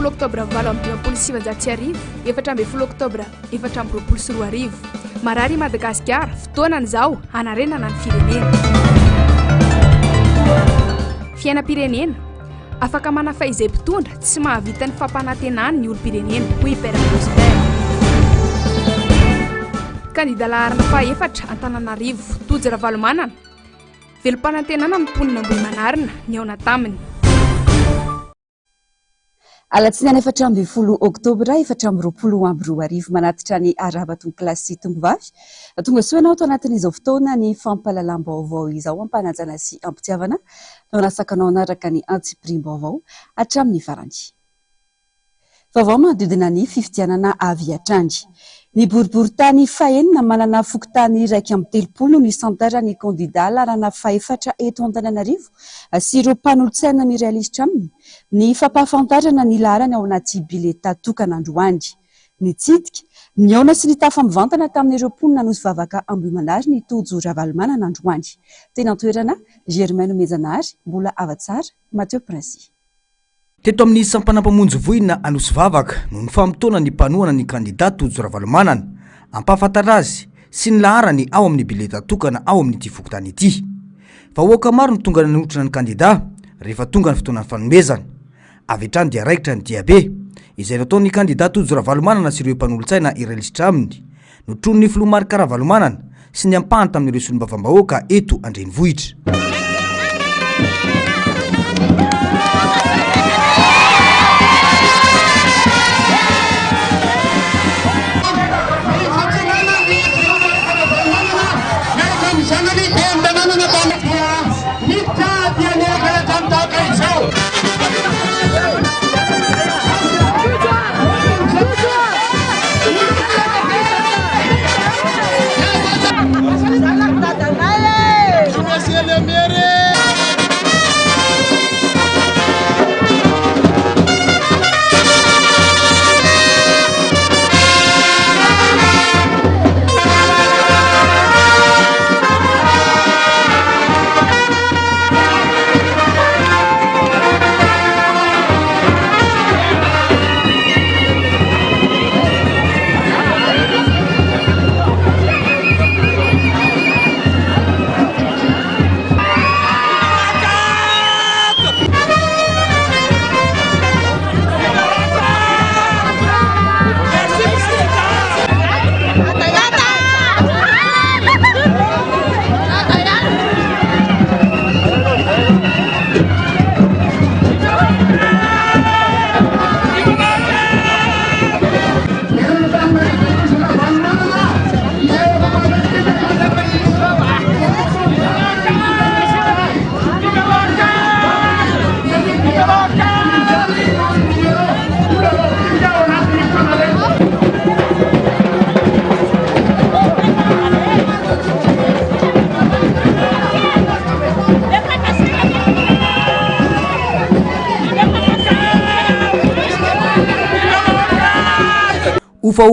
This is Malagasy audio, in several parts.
folo oktobra valo amby dimampolo sy sivanjato arivo, 14 oktobra 2024 arivo. Marary Madagasikara, fotoana izao hanarenana ny firenena. Fiainam-pirenena afaka manafa izay mpitondra tsy mahavita ny fampanantenany ny olo-pirenena hoy Père Prosper. Kandida laharana faha-efatra Antananarivo, Tojo Ravalomanana, velom-panantenana amin'ny mponina Ambohimanarina ny aona taminy. Alatsinainy 14 oktobra 2024 arivo manatitra ny arabatongo kilasy tongovavy. Tonga soanao ato anatin'izao fotoana ny fampahalalam-baovao izao ampanajana sy ampitiavana no nasakanao anaraka ny antsipirim-baovao hatramin'ny farany. Vaovao manodidina ny fifidianana avy hatrany. Ny boriboritany fahenina manana fokontany 1.30 ny santara ny kandida larana faha-efatra eto Antananarivo sy ireo mpanolotsaina mirealisitra aminy. Ny fampahafantarana ny larany ao anaty bileta tokan'androany. Ny tsidika, ny aona sy ny tafamivantana tamin'ireo mponina nosy-vavaka Ambohimanary ny Tojo Ravalomanana androany. Tena toerana Germaine Mejanary, mbola avatsara, Mathieu Prince. Teto amin'ny sampanampamonjy voina anosy-vavaka no ny famotoana ny mpanoana ny kandida Tojo Ravalomanana, ampahafantatra azy sy ny laharany ao amin'ny bileta tokana ao amin'ity fokontany ity. Vahoaka maro ny tonga nanotrana ny kandida rehefa tonga ny fotoanan'ny fanomezana. Avy hatrany dia raikitra ny diabe izay nataon'ny kandida Tojo Ravalomanana sy ireo mpanolotsaina irealisitra aminy no tron'ny filomarika Ravalomanana sy ny ampahany tamin'ireo solombavam-bahoaka eto Andrenivohitra.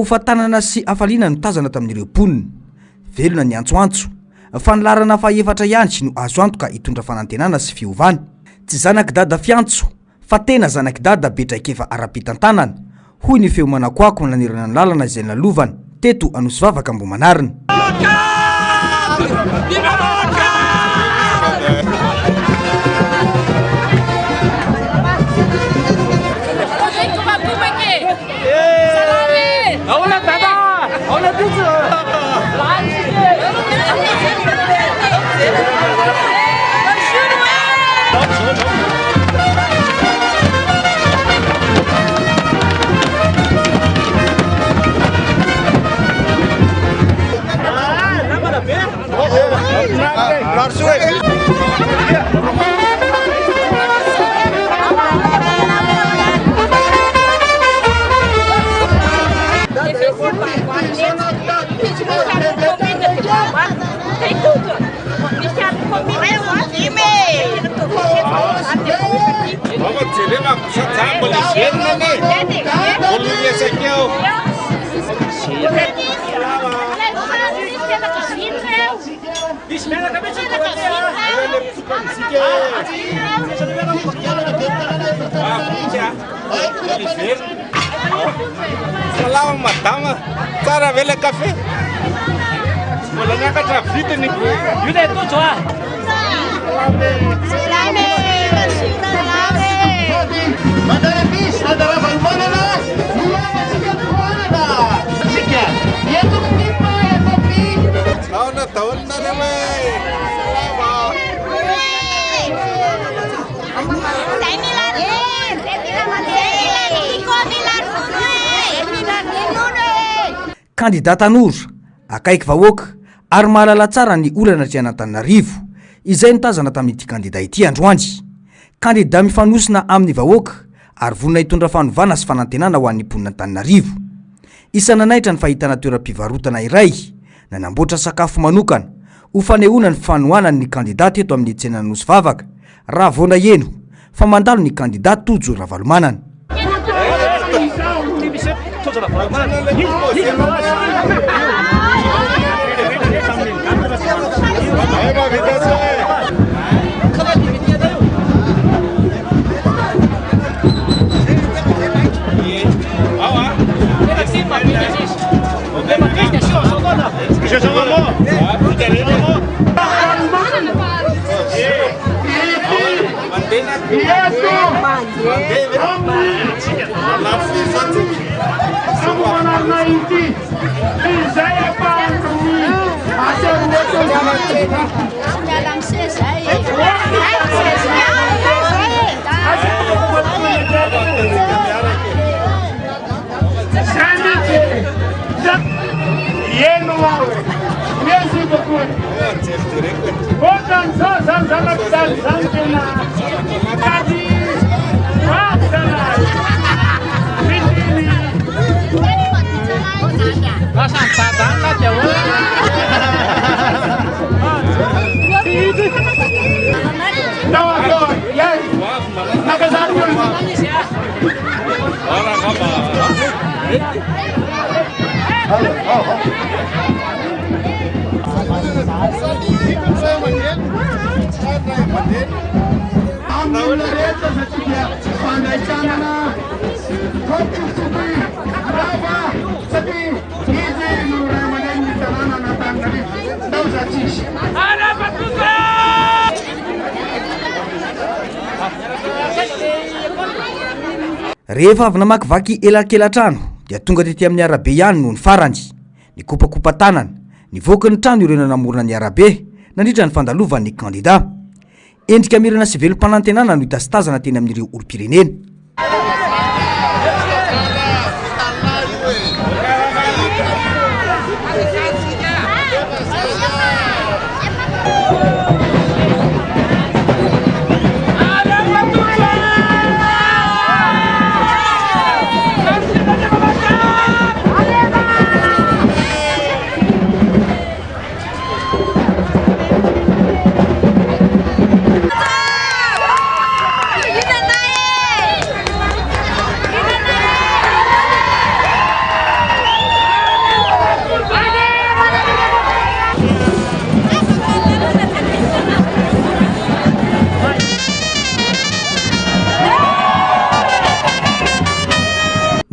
Ufa tanana sy afaliana no tazana tamin'ireo mponina. Velona ny antsoantso. Fa ny larana faha-efatra ihany no azo antoka hitondra fanantenana sy fiovana. Tsy zanaky dada fiantso, fa tena zanaky dada betraikefa ara-pitantanana. Hoy ny feo manakoako nanirana ny lalana izay nalovana teto Anosy-Vavaka Ambohimanarina. Salama madama, tsara ve le kafe? Mbola niakatra vidiny. Io dia tojo a. Salame. Madara fish, madara balmonana. Sika. Yetu kipa ya kopi. Tauna tauna ne mai. Salama. Kandida tanora akaiky vahoaka ary mahalala tsara ny olana tsy Antananarivo izay nitazana tamin'ity kandida ity androany. Kandida mifanosina amin'ny vahoaka ary vonina hitondra fanovana sy fanantenana ho an'ny mponina Antananarivo. Isan'anaitra ny fahitana toeram-pivarotana iray nanamboatra sakafo manokana ho fanehoana ny fanohanany ny kandida eto amin'ny tsena Nosy Vavaka raha voana eno fa mandalo ny kandida Tojo Ravalomanana. Rehefa avy namakivaky elankelatrano dia tonga tety amin'ny arabe ihany no ny farany. Ny kopakopa tanana, ny voaka ny trano ireo namorona ny arabe nandritra ny fandalovan'ny kandida. Endrika mirana sy velom-panantenana no hita sy tazana teny amin'ireo olom-pirenena.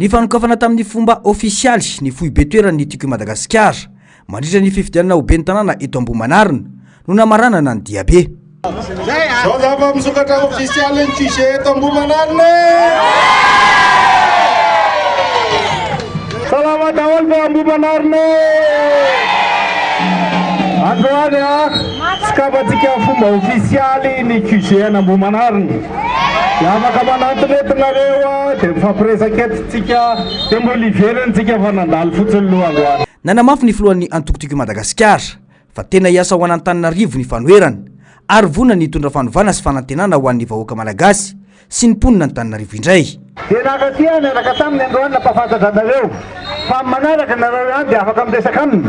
Ny fanokafana tamin'ny fomba ofisialy ny foibe toerany tiako Madagasikara mandritra ny fifidianana ho ben'ny tanàna eto Ambohimanarina no namaranana ny diabe. Zao zava misokatra ofisialy ny QG eto Ambohimanarina. Salama daholo va Ambohimanarina. Androany sikabatsika fomba ofisialy ny QG any Ambohimanarina. Afaka manantonentinareo dia mifampiresaketsika dia mbola ivelantsika fa nandalo fotsiny lohangoany. Nanamafy ny filohan'ny antokotiko Madagasikara fa tena hiasa ho an'Antananarivo ny fanoherana ary vonana ny hitondra fanovana sy fanantenana ho an'ny vahoaka malagasy sy ny mponina Antananarivo indray. Dia nakatia niaraka taminy androany nampafantatra anareo fa manaraka nareo ihany dia afaka miresaka aminy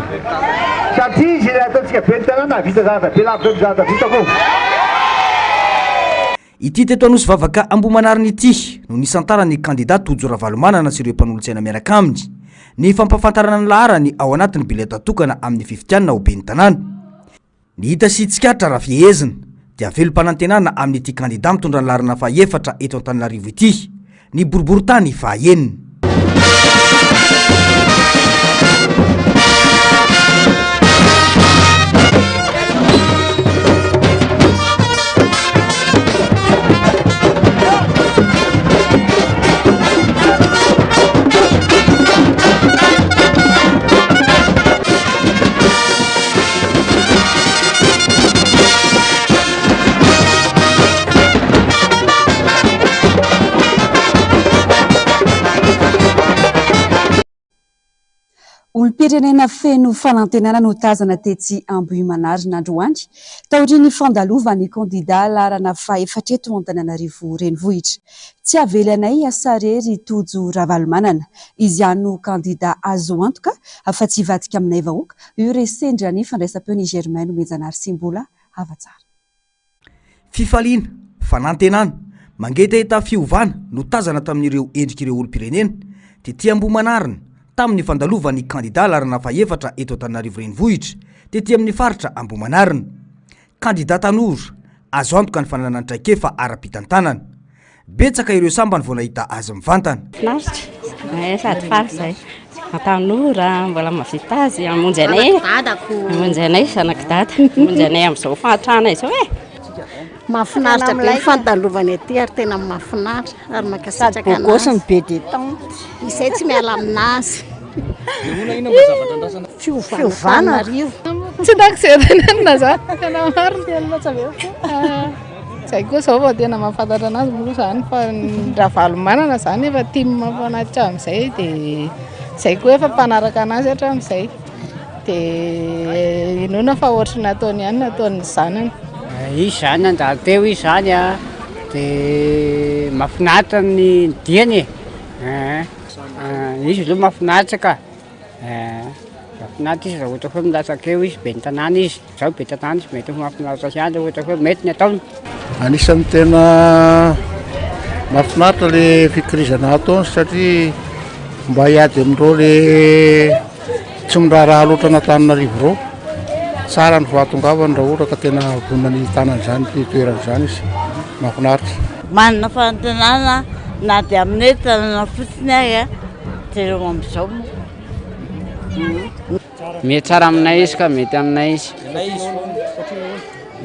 satria izy ataontsika ben'ny tanàna vita zavatra be lavitra zavatra vitako. Ity teto Nosy Vavaka Ambohimanarina ity no nisantarany kandida Tojo Ravalomanana sy ireo mpanolontsaina miaraka aminy ny fampafantarana ny laharany ao anatin'ny bileta tokana amin'ny fifidianana ho ben'ny tanàna. Ny hita sy tsikatra raha fiehezina dia velom-panantenana amin'ity kandida mitondra ny laharana faha 4 eto Antananarivo ity ny boriboritany vaenina. Olom-pirenena feno fanantenana no tazana tetsy Ambohimanary n'androany taorian'ny fandalovan'ny kandida larana faha-efatra eto Antananarivo renivohitra. Tsy avelanay Sarery Tojo Ravalomanana, izy ihany no kandida azo antoka fa tsy hivadika aminay vahoaka. Io resendrany fandraisam-peon'i Germain Menjanary Simbola hava-tsara. Fifaliana, fanantenana, mangetaheta fiovana no tazana tamin'ireo endrik'ireo olom-pirenena tetỳ Ambohimanarina tamin'ny fandalovan'ny kandida larana faha-efatra eto Antananarivo renivohitra tetỳ amin'ny faritra Ambohimanarina. Kandida tanora azo antoka ny fananantraikefa ara-pitantanana. Betsaka ireo sambany vao nahita azy mivantana. Finaritra sady faly zay tanora mbola mahavita azy amonjy anay zanaky dada amonjy anay amin'izao fahatrana izao mahafinaritra be ny fandalovana ety ary tena mahafinaritra ary makasitraka anazy be detan izay tsy miala aminazy fiovana tsy ndakisedanana za tena maro ny tena tsaveo zay koa zao vao tena mahafantatra anazy moa zany fa Ravalomanana zany efa tia mampanatitra amin'izay dia zay koa efa mpanaraka anazy hatramin'izay dia inona fa ohatry nataony ihany nataony zanany. Izy zany andalo teo izy zany dia mahafinaritra ny diany izy aloha mahafinaritra ka mahafinaritra izy raha ohatra hoe milatsaka eo izy be ny tanàna izy zao be tanàna izy mety mahafinaritra sy any ohatra hoe mety ny ataony. Anisan'ny tena mahafinaritra le fikirizana ataony satria mba hiady amin'ireo le tsy miraharaha loatra an'Antananarivo reo. Tsara ny vahatongavany raha ohatra ka tena vonona ny tanan'izany ty toeran'izany izy mahafinaritra. Manana fanantenana na dia aminay tanàna fotsiny ahy dia eo amin'izao mety tsara aminay izy ka mety aminay izy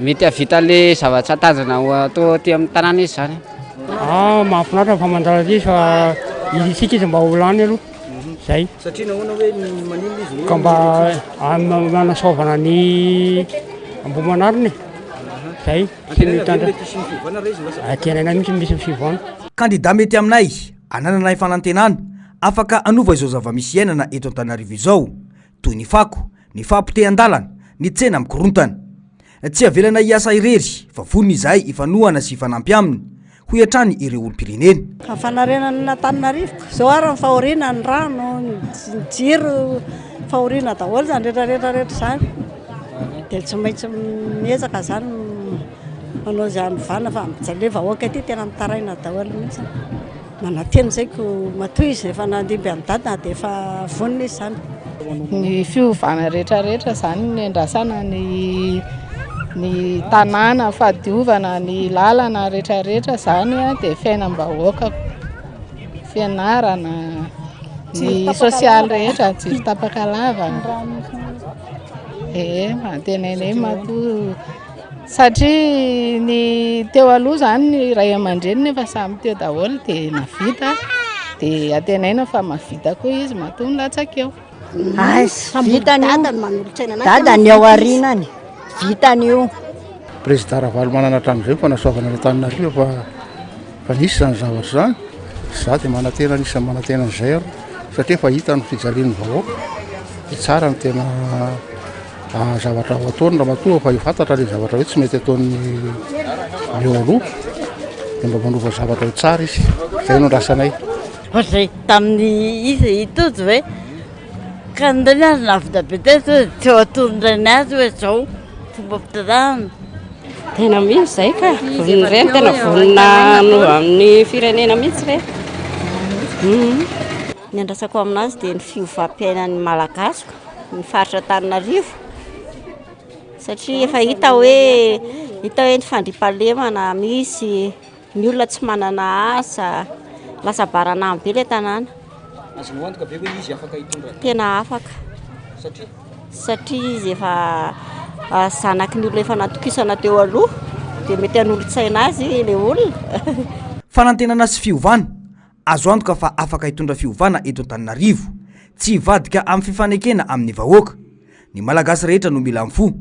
mety havita le zavatra tanjana atao aty amin'ny tanàna izy zany. Mahafinaritra fa mandala izy fa isika izy mba olany aloha zay Satria nahoana hoe manino izy ka mba manasaovana ny Ambohimanarina zay sy mitandra tenena mihitsy misy fivona. Kandida mety aminay anananay fanantenana afaka anova izao zava-misy iainana eto Antananarivo izao toy ny fako, ny fahampite-andalana, ny tsena mikorontana. Tsy avelana hiasa irery fa vonona izahay ifanohana sy ifanampy aminy ho hatrany ireo olom-pirenena. Fanarenana n'Antananarivo zao ary ny fahoriana ny rano ny jiro fahoriana daholo zany rehetra zany dia tsy maintsy miezaka zany manao izany vana fa mijaly vahoaka aty tena mitaraina daholo mihitsy manateny zaiko matoy izy efa nandimby amin'ny dadana dia efa vonona izy zany. Ny fiovana rehetra zany ny andrasana ny tanàna fahadiovana ny lalana rehetra zany dia fiainam-bahoaka fianarana ny sosialy rehetra jiro tapaka lava mantenainay matoa satria ny teo aloha zany ny ray aman-dreny nefa samy teo daholo dia navita dia atenaina fa mahavita koa izy matoa nilatsaka eo. Vitany dadany ao arinany vitany io. Président Ravalomanana hatramin'izay fa nasoavana ny Antananarivo fa nisy zany zavatra zany za dia manantena anisany manantena an'izay satria efa hita ny fijalian'ny vahoaka dia tsara ny tena zavatra ho ataony raha matoa fa hifantatra le zavatra hoe tsy mety ataony eo aloha dia mba manova zavatra ho tsara izy zay no andrasanay. Zay tamin'ny izy itojo hoe kandiny azy navita be teto teo atondrany azy hoe zao fomba fitanàna tena misy zay ka vonona reny tena vonona no amin'ny firenena mihitsy re. Ny andrasako aminazy dia ny fiovam-piainan'ny malagasy ny faritra Antananarivo satria efa hita hoe ny fandriampahalemana misy ny olona tsy manana asa lasa barana be le tanàna. Azonao antoka be hoe izy afaka hitondra? Tena afaka. Satria izy efa zanaky ny olona efa natokisana teo aloha dia mety hanolo-tsaina azy ilay olona. Fanantenana sy fiovana, azo antoka fa afaka hitondra fiovana eto Antananarivo, tsy hivadika amin'ny fifanekena amin'ny vahoaka. Ny malagasy rehetra no mila mifo,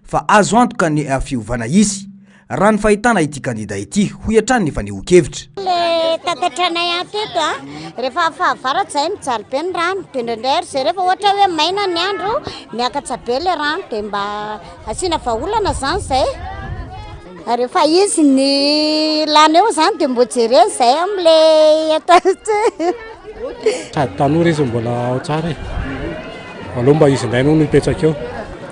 fa azo antoka ny fiovana izy. Raha ny fahitana ity kandida ity, hoy hatrany efa niho-kevitra. Le tatatranay ateto rehefa fahavaratra zay mijaly be ny rano, dia indraindray zay rehefa ohatra hoe maina ny andro, miakatra be le rano dia mba asiana vahaolana zany zay. Rehefa izy ny lany eo zany dia mbo jereny zay amin'le sady tanora izy mbola ao tsara e. Aloha mba izy indray no mipetraka eo.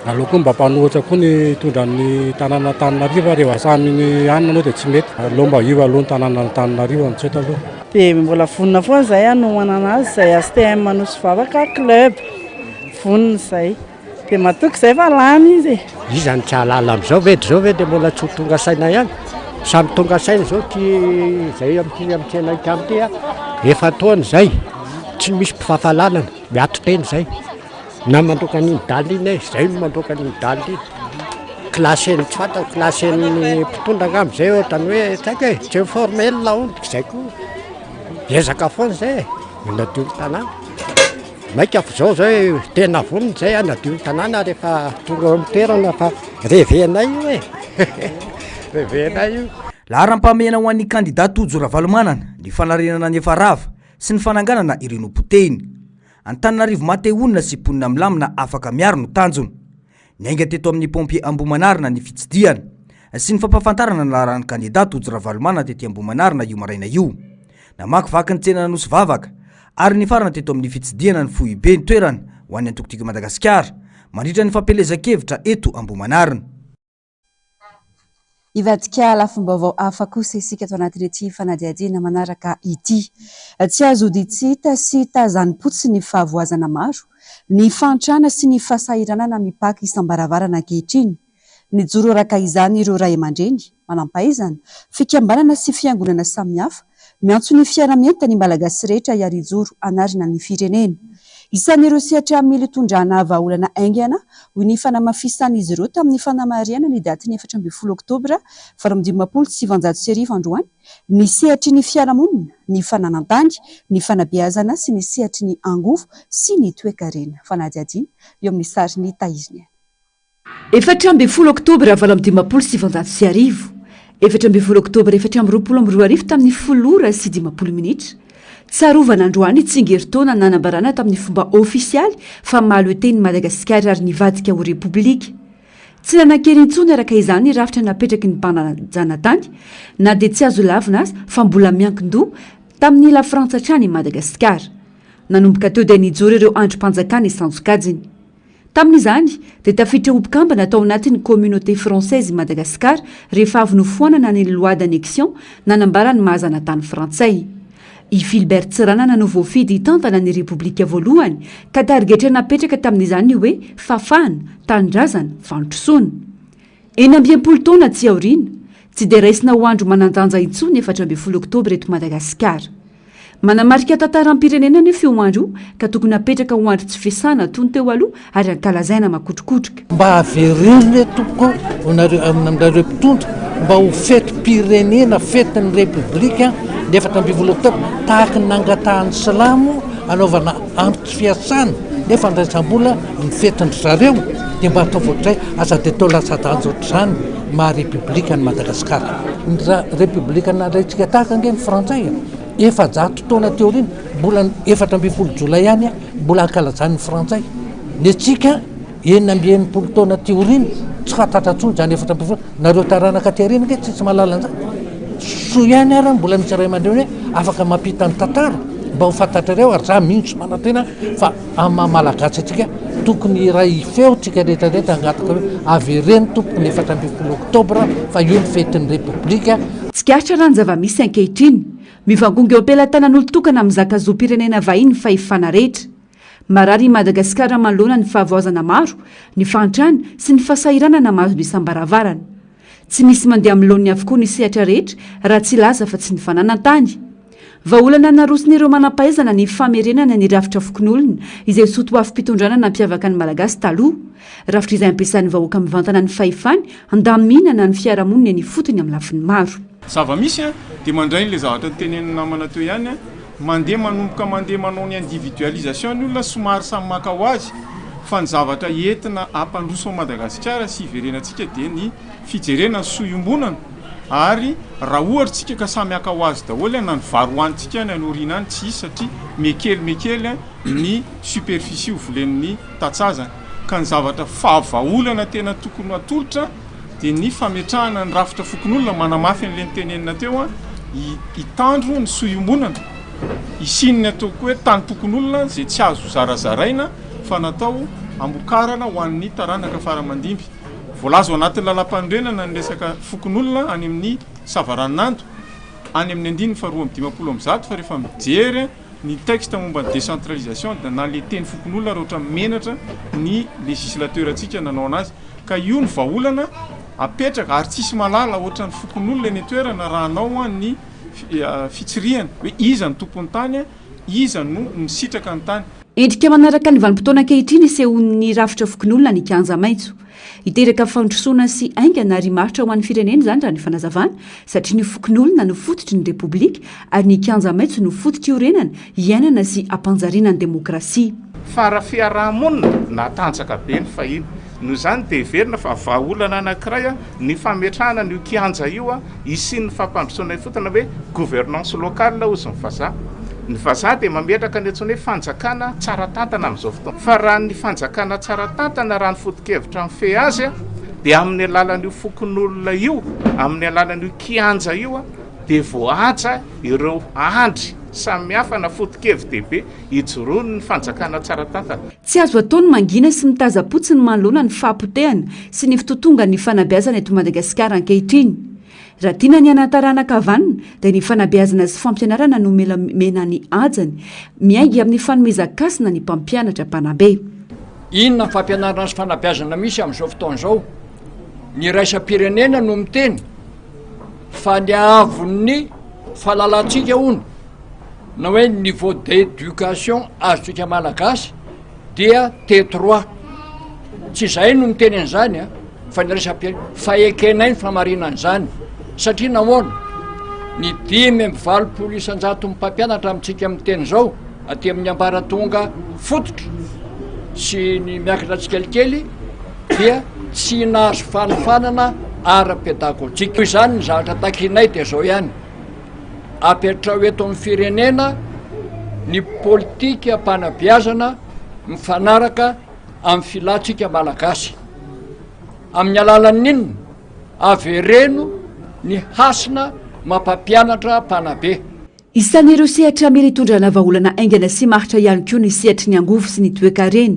Aloha koa mba mpanohatra koa ny tondran'ny tanàna Antananarivo rehefa samy ny anina anao dia tsy mety. Aloha mba io aloha ny tanàna Antananarivo antsoeta aloha. Dia mbola vonona foana zay anomanana azy zay ASTM Anosy Vavaka club. Vonona zay. Dia matoky zay fa lany izy. Izy any tsy halala amin'izao ve dia mbola tsy tonga saina ihany. Samy tonga saina zao zay amin'ty anaikamy efa taona zay. Tsy misy mpifahalalana, miato teny zay. Na mandoka ny daly iny zay no mandoka ny daly iny. Klaseny tsy fantako, klaseny mpitondra amin'izay ohatrany hoe tsaika e, tsy formel laony zay koa. Ezaka foana zay, nadio ny tanàna. Maika zao zao tena vonona zay nadio ny tanàna rehefa tonga eo amin'ny toerana fa revenay io e. Revenay io. Laharam-pahamehana ho an'ny kandida Tojo Ravalomanana, ny fanarenana ny efa rava sy ny fananganana ireno potehiny. Antananarivo mateonina sy ponina milamina afaka miaro no tanjona. Niainga teto amin'ny pompier Ambohimanarina ny fitsidiana sy ny fampafantarana ny laharan'ny kandida Tojo Ravalomanana tety Ambohimanarina io maraina io. Namakivaky ny tsena Anosy Vavaka ary ny farana teto amin'ny fitsidiana ny fohy be ny toerana ho an'ny antokotiko Madagasikara mandritra ny fampelezan-kevitra eto Ambohimanarina. Ivadika lafim-baovao hafa kosa isika ato anatin'ity fanadihadiana manaraka ity. Tsy azo ditsita sy tazan'ny-potsy ny fahavoazana maro, ny fantrana sy ny fahasahiranana mipaky isam-baravarana ankehitriny. Ny joro araka izany ireo ray aman-dreny manampahaizana, fikambanana sy fiangonana samihafa miantso ny fiara-mienta ny malagasy rehetra hiary joro anarina ny firenena. Isan'ireo sehatra mila itondrana vahaolana aingana hoy ny fanamafisan'izy ireo tamin'ny fanamariana ny daty ny 14 oktobra 2017 androany, ny sehatry ny fiarahamonina, ny fananantany, ny fanabeazana sy ny sehatry ny angovo sy ny toe-karena. Fanadihadiana eo amin'ny sary ny Taiziny. 14 oktobra 2017, 14 oktobra 2022 tamin'ny 7:10 tsarovana androany tsingeritaona nanambarana tamin'ny fomba ofisialy fa mahalo teny Madagasikara ary nivadika ho repoblika. Tsy nanan-kely intsony araka izany rafitra napetraky ny mpanajana tany, na dia tsy azo lavina azy fa mbola miankin-doha tamin'ny la Frantsa hatrany Madagasikara. Nanomboka teo dia nijoro ireo androm-panjakana isanjokajiny. Tamin'izany dia tafiditra obokambana tao anatin'ny communauté française i Madagasikara rehefa avy nofoanana ny loi d'annexion nanambara ny mahazana tany frantsay. I Philbert Tsiranana no voafidy hitantana ny repoblika voalohany ka tarigetra napetraka tamin'izany hoe fafana, tanindrazana, fandrosoana. 19 taona tsy aoriana, tsy dia raisina ho andro manandanja intsony 14 oktobra eto Madagasikara. Manamarika tantaram-pirenena ny fioandro ka tokony napetraka ho andro tsy fiasana tony teo aloha ary ankalazaina makotrokotroka. Mba averiny tompoko aminareo mpitondra mba ho fetim-pirenena fetin'ny repoblika 14 oktobra tahaka ny nangatahan'ny silamo anaovana andro tsy fiasana nefa andraisam-bola ny fetin-dry zareo dia mba atao voatray aza dia tao lasa-danja ohatr'izany maha-repoblika ny Madagasikara. Ny repoblika naraintsika tahaka ange ny frantsay efa 100 taona teoriana mbola 14 jolay ihany mbola ankalazan'ny frantsay. Ny antsika 19 taona teoriana tsy fantatratsony zany 14 nareo taranaka teoriana nge tsisy mahalala an'izany. So ihany ary mbola misy ray aman-dreny hoe afaka mampita ny tantara mba ho fantatrareo ary za mihitsy manantena fa amin'ny malagasy atsika tokony ray feo tsika rehetrarehetra angataka hoe avereny tompony 14 oktobra fa io ny fetin'ny repoblika. Tsikaritra raha ny zava-misy ankehitriny mivangonga eo am-pelantanan'olo tokana amin'ny zakazoam-pirenena vahiny fa ifana rehetra. Marary Madagasikara manoloana ny fahavoazana maro, ny fantrana sy ny fahasahiranana mahazo isam-baravarana. Tsy misy mandeha amin'ny laony avokoa ny sehatra rehetra raha tsy laza fa tsy ny fananantany. vaolana narosony ireo manam-pahaizana ny famerenana ny rafitra fokon'olona izay soto afim-pitondrana nampiavaka ny malagasy taloha rafitra izay ampiasan'ny vahoaka mivantana ny fahefany andaminana ny fiarahamoniny ny fotony amin'ny lafiny maro zava-misy dia mandray n'ilay zavatra nytenenina namana teo ihany mandeha manomboka mandeha manao ny individualisation ny olona somary samy maka ho azy fa ny zavatra entina ampandroso ao Madagasikara sy iverenantsika dia ny fijerena soiombonana ary raha ohatritsika ka samy aka ho azy daholo na ny varoantsika ny anorina any tsy satria mekely ny superficie ho volen'ny tatsazana ka ny zavatra fahavaolana tena tokony atolotra dia ny fametrahana ny rafitra fokon'olona manamafy an'le nitenenina teo hitandro ny soiombonana isininy ataoko hoe tany tokon'olona zay tsy azo zarazaraina fa natao ambokarana ho an'ny taranaka faramandimby voalazo anatin'ny lalam-panorenana ny resaka fokon'olona any amin'ny savaranando any amin'ny andininy faharoa amin'ny 50 fa rehefa mijery ny texte momba ny décentralisation da na le teny fokon'olona rehetra menatra ny législateur atsika nanao anazy ka io ny vaolana apetraka ary tsisy malala ohatra ny fokon'olona ny toerana raha anao ny fitsiriana hoe iza ny tompony tany iza no misitraka ny tany endrika manaraka ny vanim-potoana ankehitriny isehon'ny rafitra fokon'olona ny kianja maitso hiteraka fandrosoana sy aingana ary maritra ho an'ny firenena izany raha ny fanazavana satria ny fokon'olona no fototry ny repoblika ary ny kianja maitso no fototry orenana iainana sy ampanjariana ny demokrasia fa raha fiarahamonina natanjaka be ny fahiny no zany dia verina fa vaolana anankiray ny fametrahana ny kianja io isin'ny fampandrosoana fotona hoe gouvernance locale ozy ny vazaha ny vazaha dia mametraka ny antsony hoe fanjakana tsara tantana amin'izao fotoana fa raha ny fanjakana tsara tantana raha ny foto-kevitra mifehy azy dia amin'ny alalan'io fokon'olona io amin'ny alalan'io kianja io dia voahaja ireo andry samihafa na foto-kevy dehibe hijoroany ny fanjakana tsara tantana tsy azo ataony mangina sy mitazapotsy ny manoloana ny fahampotehana sy ny fitotonga ny fanabeazana eto Madagasikara ankehitriny raha tiana ny anatarana kavanina dia ny fanabeazana sy fampianarana no mena ny ajany miaingy amin'ny fanomezakasina ny mpampianatra mpanabe inona ny fampianarana sy fanabeazana misy amin'izao fotoana izao ny raisam-pirenena no miteny fa ny avon'ny fahalalantsika hono na hoe niveau d'éducation azontsika malagasy dia T3 tsy izay no miteny an'izany fa ny raisam-pirenena fa ekenay ny famarinan'izany satria nahoana ny 5,20 isan-jato mpampianatra amintsika miteny zao aty amin'ny ambaratonga fototra sy ny miakatra tsikelikely dia tsy nahazo fanofanana ara-pédagogique izany ny zavatra takinay dia zao ihany apetrao eto amin'ny firenena ny politika mpanabeazana mifanaraka amin'ny filatsika malagasy amin'ny alalan'inona avereno ny hasina mampampianatra mpanabe isan'ireo sehatra mila hitondrana vaholana aingana sy maritra ihany koa ny sehatry ny angovo sy ny toekareny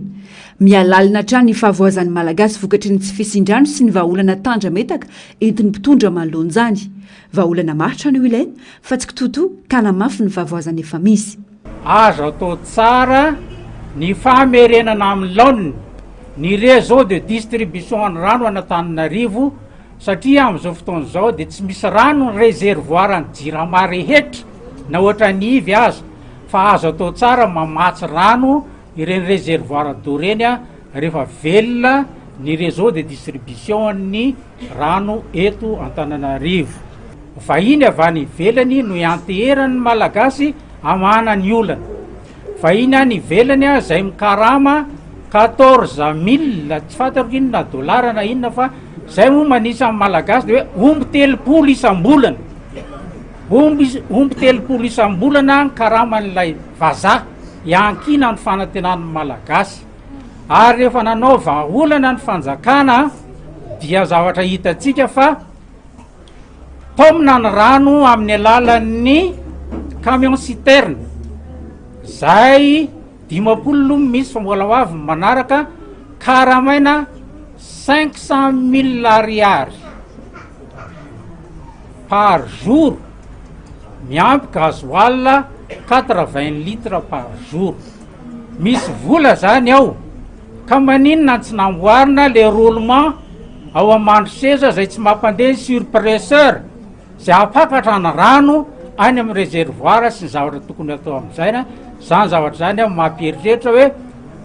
mialalina hatrany ny fahavoazan'ny malagasy vokatry ny tsy fisindrano sy ny vaholana tandrametaka entin'ny mpitondra manoloanjany vaholana maritra no ilaina fa tsy kitoto ka namafy ny fahavoazana efa misy azo atao tsara ny famerenana amin'ny laoniny ny réseau de distribution ny rano Antananarivo satria amin'izao fotoana izao dia tsy misy rano ny réservoir ny Jirama rehetra na ohatra ny ivy azo fa azo atao tsara mamatsy rano ireny réservoir doreny rehefa velona ny réseau de distribution ny rano eto Antananarivo vahiny avy any ivelany no ianteheran'ny malagasy amana ny olana vahiny any ivelany zay mikarama 14,000 tsy fantako inona dolara na inona fa zay moa manisa amin'ny malagasy dia hoe omby 3 isam-bolana omby 3 isam-bolana ny karaman'ilay vazaha iankina ny fanantenan'ny malagasy ary rehefa nanao vaholana ny fanjakana dia zavatra hitatsika fa taomina ny rano amin'ny alalan'ny camion citerne zay 50 misy fa mbola ho avy manaraka karamaina 500,000 ariary par jour miampy gasoil 80 litres par jour misy vola zany ao ka maninona tsy namboarina le roulement ao amandro seza zay tsy mampandeha surpresseur zay apakatra ny rano any amin'ny réservoir sy ny zavatra tokony atao amin'izayna zany zavatra zany a mampieritreritra hoe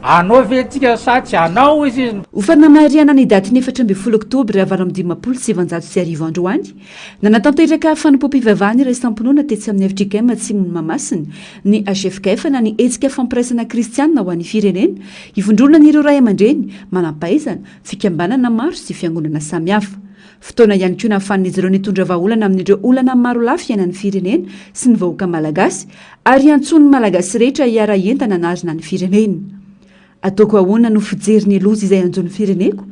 anao vetsika sa tsy anao izy ho fanamariana ny daty ny 14 oktobra valo amin'ny 790 androany nanatanteraka fanompom-pivavahany raisampinoana tetsy amin'ny africain matsimo mamasiny ny HFKF na ny etsika fampiraisana kristianina ho an'ny firenena hivondrona n'ireo ray aman-dreny manam-pahaizana fikambanana maro sy fiangonana samihafa fotoana ihany koa nahafanin'izy ireo nitondra vahaolana amin'ireo olana maro lafy iainan'ny firenena sy ny vahoaka malagasy ary antsony malagasy rehetra hiara entana narina ny firenena ataoko ahoana no fijery ny loza izay anjony fireneko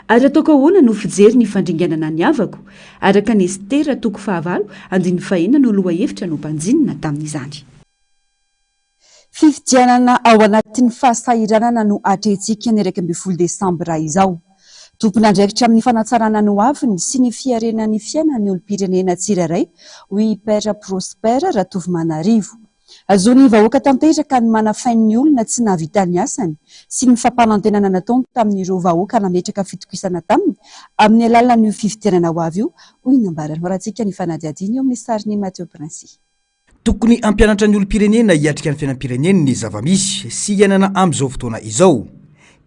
ary ataoko ahoana no fijery ny fandringanana ny avako araka ny Estera toko 9:5 no loha hevitra no mpanjinina tamin'izany. Fifidianana ao anatin'ny fahasahiranana no atrentsika ny 12 Desambra izao. Tompon'andraikitra amin'ny fanatsarana no aviny sy ny fiarenan'ny fiainan'ny olom-pirenena tsirairay hoy Père Prospère Ratovimanarivo. Azony vahoaka tanteraka ny manafain'ny olona tsy nahavita ny asany sy ny fampanantenana nataony tamin'ireo vahoaka nametraka fitokisana taminy amin'ny alalan'io fifidianana ho avy io hoy nambarany horantsika ny fanadihadiana eo amin'ny sariny Mathieu Princy. Tokony ampianatra ny olom-pirenena hiatrika ny fiainam-pirenena ny zava-misy sy iainana amin'izao fotoana izao.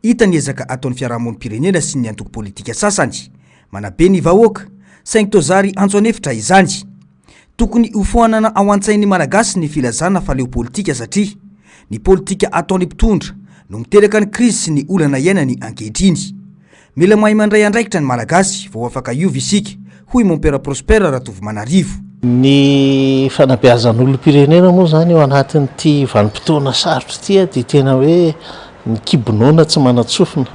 Hita ny ezaka ataon'ny fiarahamonim-pirenena sy ny antoko politika sasany manabe ny vahoaka saingy tozary antso anefitra izany. Tokony ufoanana ao an-tsain'ny malagasy ny filazana faleo politika satria ny politika ataony mpitondra no miteraka ny krizy sy ny olana iainany ankehitriny. Mila mahay mandray andraikitra ny malagasy vao afaka iova isika hoy mon Père Prospère Ratovimanarivo. Ny fanabeazan'olom-pirenena moa zany eo anatin'ity vanim-potoana sarotra ity dia tena hoe ny kibonoana tsy manatsofina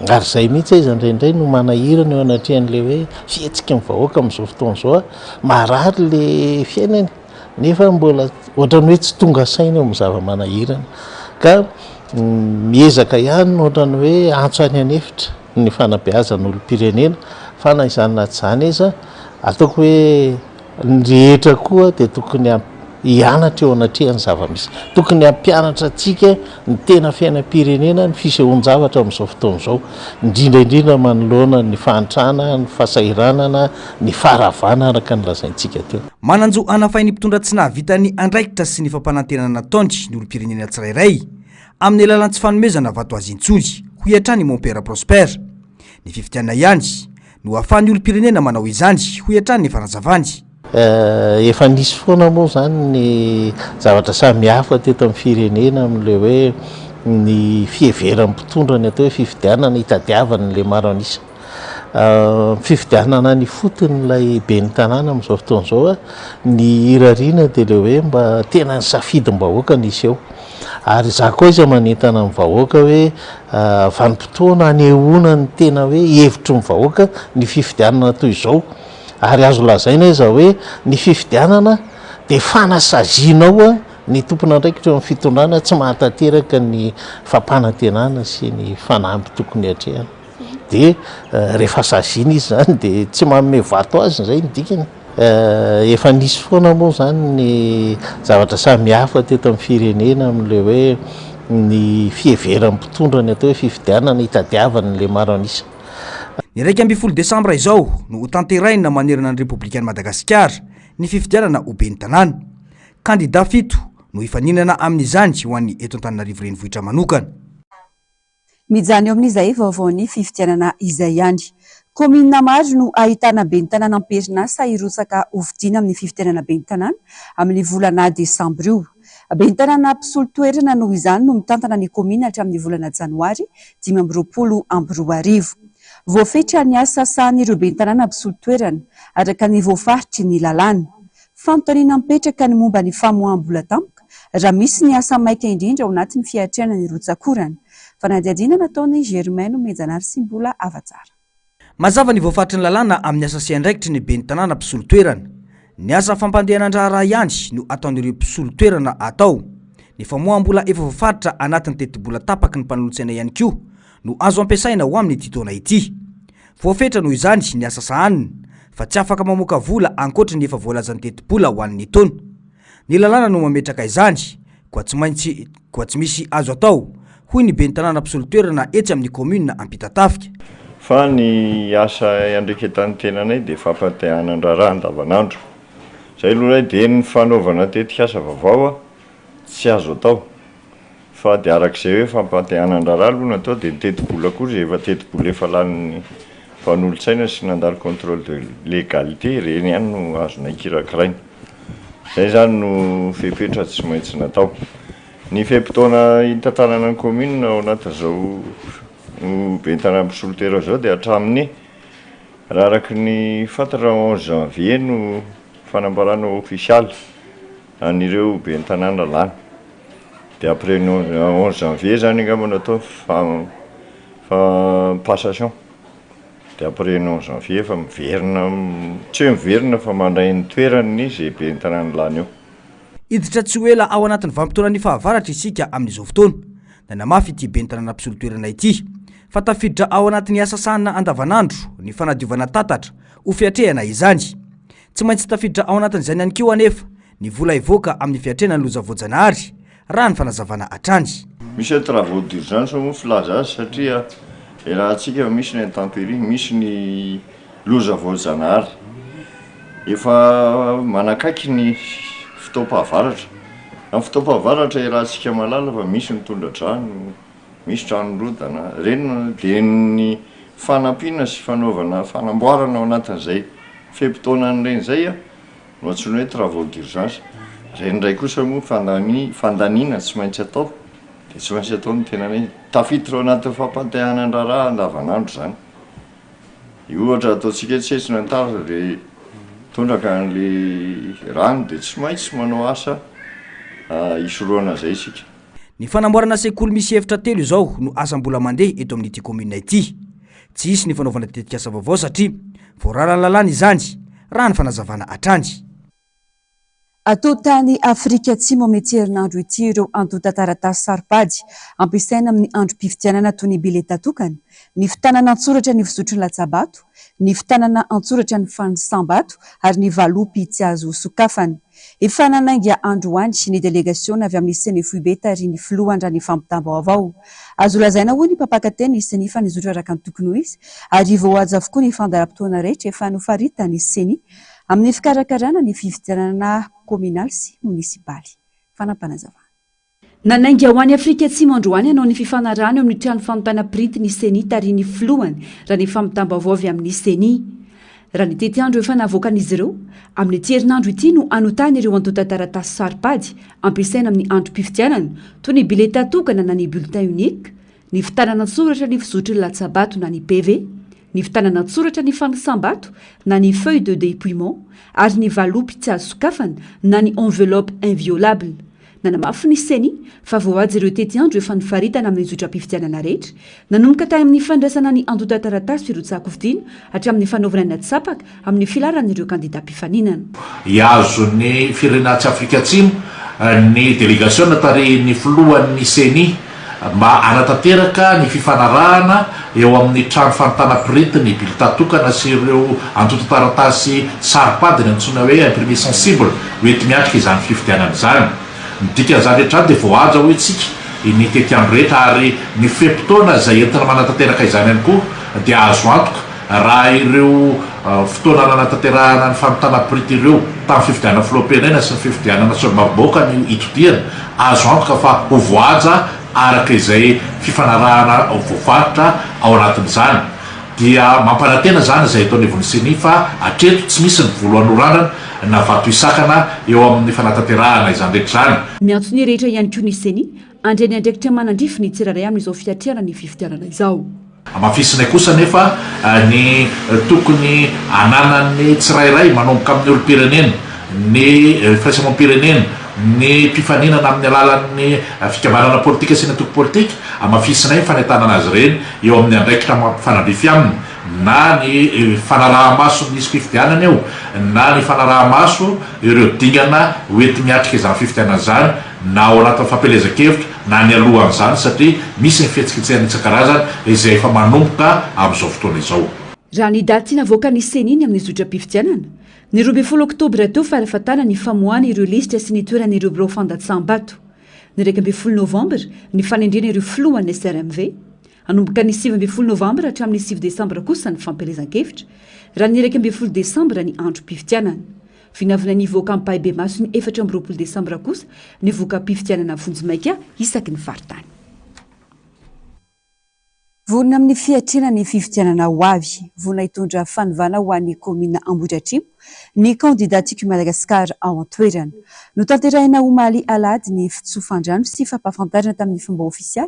ary zay mihitsy izy indraindray no manahirana eo anatrehan'le hoe fihetsika ny vahoaka amin'izao fotoana izao marary le fiainany nefa mbola ohatrany hoe tsy tonga saina eo amin'ny zava-manahirana ka miezaka ihany no ohatrany hoe antso any anefitra ny fanabeazan'olom-pirenena fa na izany na tsy izany izy ataoko hoe ny rehetra koa dia tokony hianatra eo anatrehany zava-misy tokony hampianatra antsika ny tena fiainam-pirenena ny fisehoan-javatra amin'izao fotoana izao indrindraindrindra manoloana ny fahantrana ny fahasahiranana ny faharavana araka ny lazaintsika teo. Mananjo anafainy mpitondra tsy nahavita ny andraikitra sy ny fampanantenana nataony ny olom-pirenena tsirairay amin'ny alalan'ny tsy fanomezana vato azy intsony hoy hatrany mon Père Prospère. Ny fifidianana ihany no ahafahan'ny olom-pirenena manao izany hoy hatrany ny farazavany. Efa nisy foana moa zany ny zavatra samihafa teto amin'ny firenena amin'le hoe ny fiheveran'ny mpitondra ny atao hoe fifidianana hitadiavana le maro anisa fifidianana ny fotin'ilay be ny tanàna amin'izao fotoana izao ny irariana dia le hoe mba tena ny safidym-bahoaka nisy eo ary za koa izy manentana amin'ny vahoaka hoe vanim-potoana anehoana ny tena hoe hevitry ny vahoaka ny fifidianana toy izao ary azo lazaina izy hoe ny fifidianana dia fanasazianao ny tompon'andraikitra eo amin'ny fitondrana tsy mahatanteraka ny fampanantenana sy ny fanampy tokony hatrehana dia rehefa saziana izy zany dia tsy manome vato azy zay ny dikany. Efa nisy foana moa zany ny zavatra samihafa teto amin'ny firenena amin'le hoe ny fiheveran'ny mpitondra ny atao hoe fifidianana hitadiavana le maro anisa. Ny 12 Desambra izao no tanteraina manerana ny Repoblikan'i Madagasikara ny fifidianana ho ben'ny tanàna. Kandida 7 no hifaninana amin'izany ho an'ny eto Antananarivo renivohitra manokana. Mijany eo amin'izay vaovaon'ny fifidianana izay ihany. Komina maro no ahitana ben'ny tanàna am-perinasa hirotsaka hovidiana amin'ny fifidianana ben'ny tanàna amin'ny volana Desambra io. Ben'ny tanàna mpisolo toerana noho izany no mitantana ny komina hatramin'ny volana Janoary 2024. Voafetra ny asa sahan'ireo ben'ny tanàna mpisolo toerana araka ny voafaritry ny lalàna. Fanontaniana mipetraka ny momba ny famoaham-bola tampoka raha misy ny asa maika indrindra ao anatin'ny fiatrehana ny rotsakorana. Fanadihadiana nataony Germaine Mejanary sy mbola avatsara. Mazava ny voafaritry ny lalàna amin'ny asa siandraikitry ny ben'ny tanàna mpisolo toerana. Ny asa fampandehanan-draharaha ihany no ataon'ireo mpisolo toerana atao. Ny famoaham-bola efa voafaritra anatin'ny teti-bola tapaky ny mpanolontsaina ihany koa no azo ampiasaina ho amin'ny ity taona ity. Voafetra noho izany ny asa sahanina fa tsy afaka mamoaka vola ankoatra ny efa voalazan'ny teti-bola ho an'ny taona. Ny lalàna no mametraka izany koa tsy misy azo atao hoy ny ben'ny tanàna mpisolo toerana etsy amin'ny commune Ampitatafika. Fa ny asa andriketany tenanay dia fampatehana an-draharaha andavanandro zay aloha dia ny fanaovana tetikasa vaovao a tsy azo atao fa dia arak'izay hoe fampatehanan-draharaha aloha natao dia niteti-bola koa zay efa teti-bola efa lanin'ny mpanolotsaina sy nandalo contrôle de légalité reny ihany no azona ikirakiraina zay zany no fepetra tsy maintsy natao ny fempitoana hitantanana ny commune ao anatin'izao no bentana ampisolotera zao dia hatramin'ny raha araky ny fantatra 11 janvier no fanambarana official an'ireo bentanàna lany dia après 11 janvier zany angamba natao passation dia après 11 janvier fa miverina tsy hoe miverina fa mandray ny toerany zay bentanàna lany eo iditra tsy hoe la ao anatin'ny vampitoana ny fahavaratra isika amin'izao fotoana da namafy ity bentanàna mpisolotoerana ity fa tafiditra ao anatin'ny asasana andavanandro ny fanadiovana tatatra ho fiatrehana izany tsy maintsy tafiditra ao anatin'izany ihany koa anefa ny vola ivoaka amin'ny fiatrehana ny loza voajanahary raha ny fanazavana atrany misy travaux d'urgence moa filaza azy satria raha antsika misy ny intempérie misy ny loza voajanahary efa manakaiky ny fitaopahavaratra amin'ny fitaopahavaratra raha antsika malala fa misy mitondra drano misy tranon-rodana reny dia ny fanampiana sy fanaovana fanamboarana ao anatin'izay fempitoana an'ireny zay a no antsoina hoe travaux d'urgence reny ndray kosa moa fandaniana tsy maintsy atao dia tsy maintsy atao ny tena hoe tafiditra ao anatin'ny fampantehanan-draharaha andavanandro zany ohatra ataontsika tsetsina antara le tondraka an'le rano dia tsy maintsy manao asa isoroana zay isika ny fanamboarana sekoly misy efitra telo izao no asa-mbola mandeha eto amin'ity commune ity tsy isy ny fanaovana tetikasa vaovao satria voararany lalàna izany raha ny fanazavana atrany atao tany Afrika Atsimo amin'ny herinandro ity ireo antotan-taratasy saripady ampiasaina amin'ny androm-pifidianana toy ny bileta tokana ny fitanana antsoratra ny fisotro ny latsabato ny fitanana antsoratra ny fanisambato ary ny valopy tsy azo sokafana efa nanainga androany ny délégation avy amin'ny CNFUB ary ny filohandra ny fampitam-baovao azo lazaina hoy ny mpampakateny ny seni fa nizotra araka ny tokony ho izy ary vao aja avokoa ny fandaram-potoana rehetra efa nofarita ny seni amin'ny fikarakarana ny fifidianana communal sy municipaly fanampanazavana nanainga ho an'ny Afrika Atsimo androany hanao ny fifanarana amin'ny trano famontana printy ny seni tary ny filohany raha ny fampitam-baovao avy amin'ny seni raha ny tety andro efa navoakan'izy ireo amin'ny ity herinandro ity no anotany ireo antotan-taratasy saripady ampiasaina amin'ny androm-pifidianana toy ny bileta tokana na ny bulletin unique ny fitanana antsoratra ny fizotry ny latsabato na ny PV ny fitanana antsoratra ny fanisambato na ny feuille de dépouillement ary ny valopy tsy azo sokafana na ny enveloppe inviolable nanamafy ny seni fa voahaja ireo tety andro efa nifaritana amin'ny zotra-pifidianana rehetra nanomboka tany amin'ny fandraisana ny antotan-taratasy firotsako-vidiana hatramin'ny fanaovana ny atsapaka amin'ny filaran'ireo kandida-pifaninana iazon'ny firenena-tsy Afrika Atsimo ny délégation tarehin'ny filohan'ny seni mba anatanteraka ny fifanarahana eo amin'ny trano fanotana printy ny bileta tokana sy ireo antotan-taratasy saripady ny antsoina hoe imprimé sensible hoety miatrika izany fifidianana izany dikan'izany rehetra dia voahaja hoe tsika ny tety andro rehetra ary ny fempitoana izay entina manatanteraka izany ihany koa dia azo antoka raha ireo fotoana nanatanterahana ny fanotana printy ireo tamin'ny fifidianana filoham-pirenena sy ny fifidianana solomaviboaka ny itodiana azo antoka fa ho voaja araka izay fifanarahana voafaritra ao anatin'izany dia mampanantena zany izay ataony vony seni fa atreto tsy misy ny voalohany orandrana na vato isakana eo amin'ny fanatanterahana izany rehetra zany miantso ny rehetra ihany koa ny seni andre ny andraikitra manandrify ny tsiraray amin'izao fiatriana ny fifidianana izao mafisinay kosa nefa ny tokony ananany tsirairay manomboka amin'ny olo-pirenena ny firaisamam-pirenena ny mpifaninana amin'ny alalan'ny fikavanana politika sy ny atoko politika amafisinay fanentanana azy reny eo amin'ny andraikitra mampifanandrify aminy na ny fanaraha-maso misy fifidianana eo na ny fanaraha-maso ireo dingana hoety miatrika izany fifidianana zany na ao anatin'ny fampelezan-kevitra na ny alohan'izany satria misy ny fihetsiketsehana isan-karazany izay efa manomboka amin'izao fotoana izao raha ny daty navoaka ny seniny amin'ny zotra-pifidianana ny 20 oktobra teo farafatana ny famoahana ireo lisitra sy ny toeran'ireo birao fandatsambato ny 2 novambra ny fanendrena ireo filohan'ny SRMV anomboka ny 7 novambra hatramin'ny 6 desambra kosa ny fampelezan-kevitra raha ny 2 desambra ny andro-pifidianana vinavina nivoaka amin'ny pahibe maso ny 4 desambra kosa nivoaka mpifitianana vonjimaika isaky ny faritany. Vonina amin'ny fiatrena ny fifitianana ho avy, vonina hitondra fanovana ho an'ny komina Ambohidratrimo, ny kandidatika Madagasikara ao an-toerana. Notanterahina omaly alady ny fitsofandrano sy fampahafantarana tamin'ny fomba ofisialy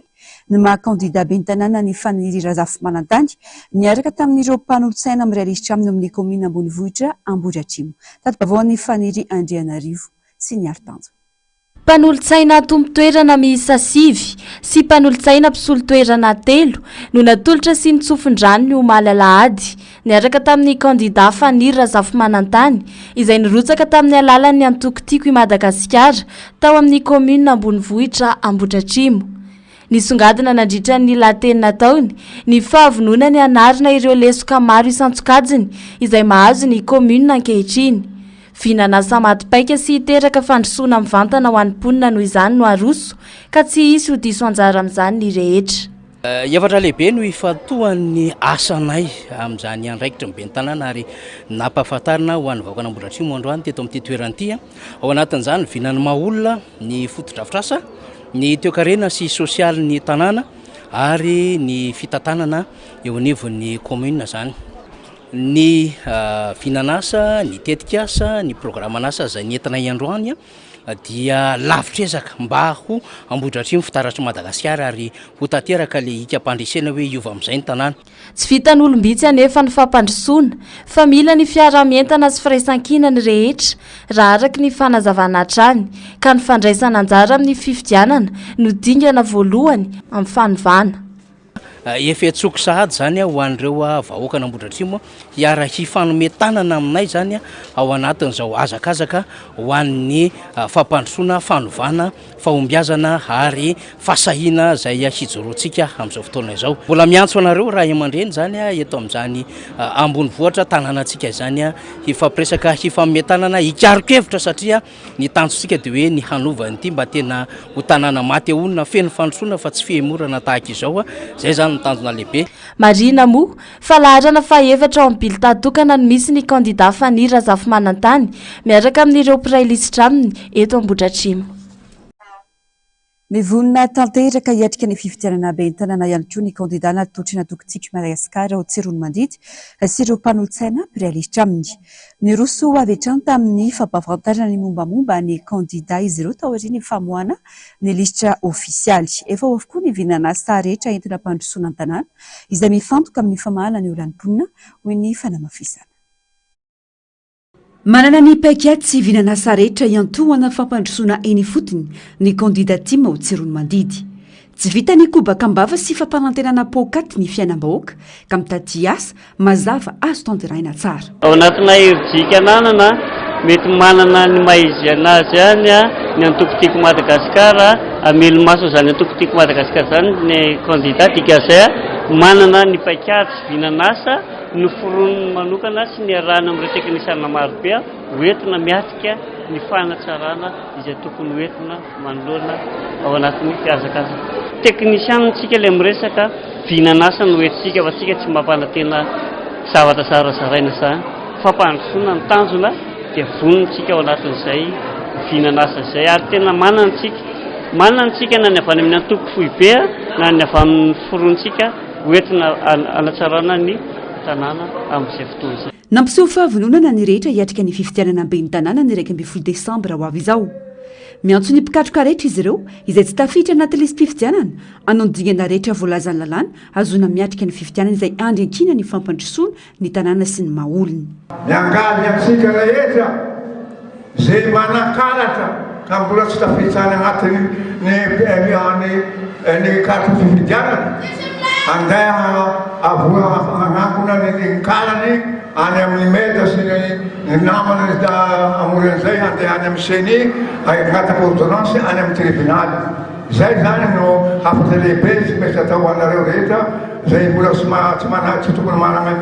ny maha-kandida ben'ny tanàna ny Faniry Razafimanantany niaraka tamin'ireo mpanolotsaina amin'ny realisitra aminy amin'ny komina Ambonivohitra Ambohidratrimo. Tati-baovao ny Faniry Andrianarivo sy ny Artanjo. Mpanolo-tsaina tompo-toerana miisa 7 sy mpanolo-tsaina mpisolo-toerana 3 no natolotra sy nitsofin-drano ny omaly alahady niaraka tamin'ny kandida Faniry Razafimanantany izay nirotsaka tamin'ny alalan'ny antoko-tiko i Madagasikara tao amin'ny komina Ambonivohitra Ambohidratrimo. Nisongadina nandritra ny lateny nataony ny fahavonona ny anarina ireo lesoka maro isan-tsokajiny izay mahazo ny komina ankehitriny. Vinanasa matipaika sy hiteraka fandrosoana mivantana ho an'ny mponina noho izany no aroso ka tsy hisy ho diso anjara amin'izany ny rehetra. Efatra lehibe no ifatohan'ny asanay amin'izany andraikitra ny ben'ny tanàna ary nampahafantarina ho an'ny vahoaka Ambohidratrimo androany teto amin'ity toerana ity. Ao anatin'izany vinany maha-olona ny fotodrafitrasa, ny toe-karena sy sosialy ny tanàna ary ny fitantanana eo anivon'ny komuna zany. Ny finanasa, ny tetikasa, ny programanasa izay nentinay androany dia lavitra ezaka mba ho Ambohidratrimo fitaratry Madagasikara ary ho tanteraka le hika-pandresena hoe iova amin'izay ny tanàna. Tsy vitan'olombitsy anefa ny fampandrosoana fa mila ny fiara-mientana sy firaisan-kina ny rehetra raha araky ny fanazavana hatrany ka ny fandraisana anjara amin'ny fifidianana no dingana voalohany amin'ny fanovana. Efetsoko sahady zany ho an'ireo vahoaka Ambohidratrimo hiara hifanometanana aminay zany ao anatin'izao azakazaka ho an'ny fampandrosoana, fanovana, fahombiazana ary fasahina izay hijoroantsika amin'izao fotoana izao. Mbola miantso anareo raha aman-dreny zany eto amin'izany Ambonivohitra tanànantsika izany hifampiresaka hifametanana hikarokevitra satria ny tanjontsika dia hoe ny hanovany ity mba tena ho tanàna maty ahonina feno fandrosoana fa tsy fihemorana tahaka izao zay zany tanjona lehibe. Marina moa fa laharana faha-7 ao amin'ny bilita tokana no misy ny kandida Faniry Razafimanantany miaraka amin'ireo mpiray lisitra aminy eto Ambohidratrimo. Mivonina tanteraka hiatrika ny fifidianana ben'ny tanàna ihany koa ny kandida natolotra ny antoko-tiko Madagasikara ao Tsirony Mandidy sy ireo mpanolotsaina mpiray lisitra aminy. Ny roso avy hatrany tamin'ny fampahafantarana ny mombamomba ny kandida izy ireo tao aorian'ny famoahana ny lisitra ofisialy. Efa ao avokoa ny vinanasa rehetra entina mpandrosoana ny tanàna izay mifantoka amin'ny famahana ny olan'ny-ponina hoy ny fanamafisana. Manana ny paikety sy vinanasa rehetra iantohana fampandrosoana eny fotony ny kandida Tima ao Tsirony Mandidy. Tsy vita ny kobaka ambava sy fampanantenana pokaty ny fiainam-bahoaka ka mitady asa mazava azo tanterahina tsara. Ao anatina herijika ananana mety manana ny maizy anazy any ny antoko-tiko Madagasikara amelo maso zany antoko-tiko Madagasikara zany ny kandida dikazay manana ny paikady sy vinanasa ny foroniny manokana sy ny arahana amin'ireo teknisiana marobe hoentina miatrika ny fanatsarana izay tokony hoentina manoloana ao anatin'ny fiazakazaka. Teknisiantsika ilay miresaka vinanasa no hoentintsika fa tsika tsy mampanantena zavatra zarazaraina zany. Fampandrosoana ny tanjona dia vonintsika ao anatin'izay vinanasa izay ary tena manantsika na ny avy any amin'ny antoko fohibe na ny avy amin'ny foronitsika hoentina anatsarana ny tanàna amin'izay fotoana izay. Nampiseho fahavononana ny rehetra hiatrika ny fifidianana ben'ny tanàna ny 20 Desambra ho avy izao. Miantso ny mpikatroka rehetra izy ireo izay tsy tafiditra anaty lisam-pifidianana anondingana rehetra voalazany lalàna azona miatrika ny fifidianana izay andriankina ny fampandrosoana ny tanàna sy ny maha-olona. Miangavy amintsika rehetra izay manan-karatra ka mbola tsy tafiditsany anatin'ny karatra fifidianana andeha avoa ny kalany any amin'ny meda sy ny namana amoran'izay andeha any amin'ny seni agnaty ordonnance any amin'ny tribunaly. Zay zany no hafatra lehibe tsy maintsy atao anareo rehetra zay mbola tsy tokony manana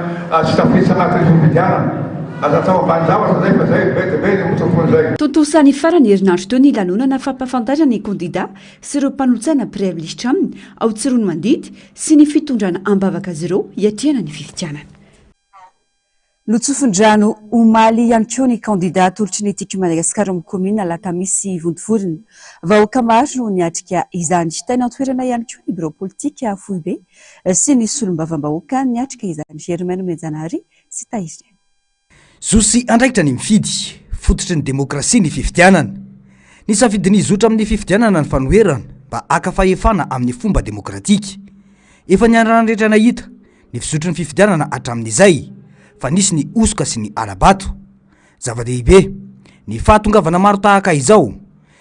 tsy tafiditsy anatin'ny fifidianana. Aza atao ambany zavatra zay fa zay betibe ny mitofony zay. Tontosany farany herinandro teo ny lanonana fampahafantarana ny kandida sy ireo mpanolotsaina mpiray lisitra aminy ao Tsirony Mandidy sy ny fitondrana ambavaka azy ireo hiatriana ny fifidianana. Lotsofondrano omaly ihany koa ny kandidat olotrinetiky Madagasikara amin'ny komina Alakamisy Vontovorona. Vahoaka maro no niatrika izany. Tany an-toerana ihany koa ny bureau politika Foibe sy ny solombavam-bahoaka niatrika izany. Germaine Menjanary sy Taizy. Zosy andraikitra ny mifidy fototry ny demokrasia ny fifidianana. Ny safidiny zotra amin'ny fifidianana ny fanoherana mba aka fahefana amin'ny fomba demokratika. Efa nianarana rehetra nahita ny fizotry ny fifidianana hatramin'izay fa nisy ny osoka sy ny alabato. Zava-dehibe ny fahatongavana maro tahaka izao,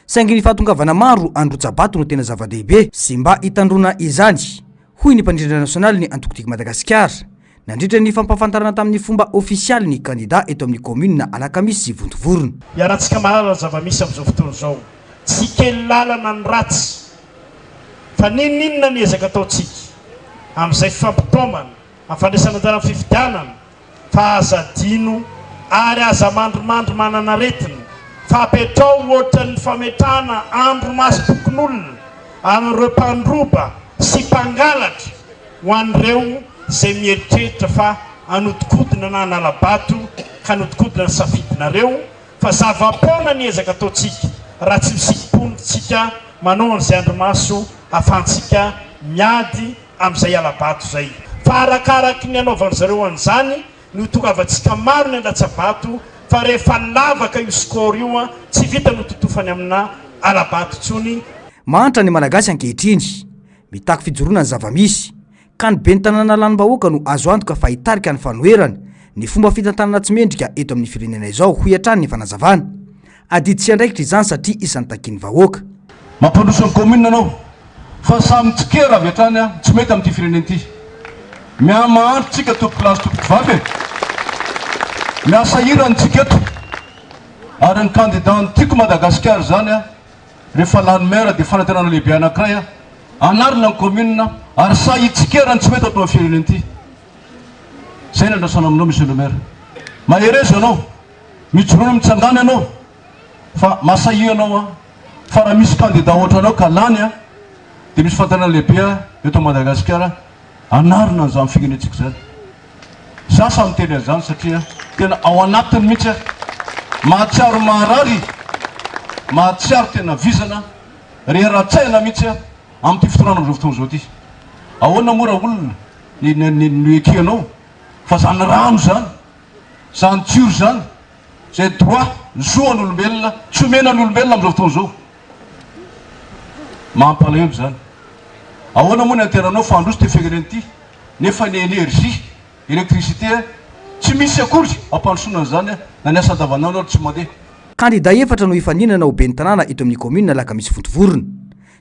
saingy ny fahatongavana maro androtsabato no tena zava-dehibe sy mba hitandrona izany hoy ny mpandrindra nasionaly ny Antokotiko Madagasikara nandritra ny fampafantarana tamin'ny fomba ofisialy ny kandidat eto amin'ny komina Alakamisy Vontovorona. Iaratsika mahalala zava-misy amin'izao fotoana izao, tsy kely lalana ny ratsy fa ninona ny ezaka ataontsika amin'izay fampitaomana amin'ny fandraisana anjara fifidianana fa aza dino ary aza mandromandro manana aretina fa apetrao ohatran'ny fametrahana andro maso bokon'olona amin'ireo mpandroba sy mpangalatra ho an'ireo izay mieritreritra fa anodikodina na analabato ka anodikodina ny safidinareo fa zava-poana ny ezaka ataontsika raha tsy misikim-ponitsika manao an'izay andromaso ahafahantsika miady amin'izay alabato zay. Fa arakaraky ny anaovan'izareo an'izany no tongavantsika maro ny andatsabato fa rehefa lavaka io skôr io tsy vita no totofany amina alabato tsony. Mantra ny malagasy ankehitriny mitaky fijoroana ny zava-misy ka ny ben'ny tanàna lanim-bahoaka no azo antoka fa hitarika ny fanoherana ny fomba fitantanana tsy mendrika eto amin'ny firenena izao hoy hatrany ny fanazavana. Adidy sy andraikitra izany satria isan'ny takiany vahoaka. Mampandroso ny komina anao fa samy tsikera avy hatrany tsy mety amin'ity firenena ity. Miamahandro tsika tompoklasy tompokovavy miasa irantsika eto ary ny kandidat tiako Madagasikara zany rehefa lany maire dia fanatenana lehibe anankiray anarina ny komina ary sahitsikera tsy mety atao amin'ny firenena ity. Zay ny andrasana aminao monsieur le maire. Maherezo anao mijoroana mitsangana anao fa masahi anao fa raha misy kandidat ohatra anao ka lany dia misy fanatenana lehibe eto Madagasikara anarina an'izany firenentsika zany. Za samy teny an'izany satria tena ao anatiny mihitsy mahatsiaro maharary mahatsiaro tena vizana reheratsaina mihitsy amin'ity fotoana amin'izao fotoana izao ity. Ahoana mora olona ny ekenao fa zany rano zany zany tsiro zany zay droit zoan'olombelona tsy omenan'olombelona amin'izao fotoana izao mampalahelo zany. Ahoana moa ny anteranao fandroso ty firenena ity nefa ny énergie électricité tsy misy akory ampandrosoana zany na ny asa davanandro tsy mandeha. Kandidat efatra no ifaninana ho ben'ny tanàna eto amin'ny komina Alakamisy Vontovorona.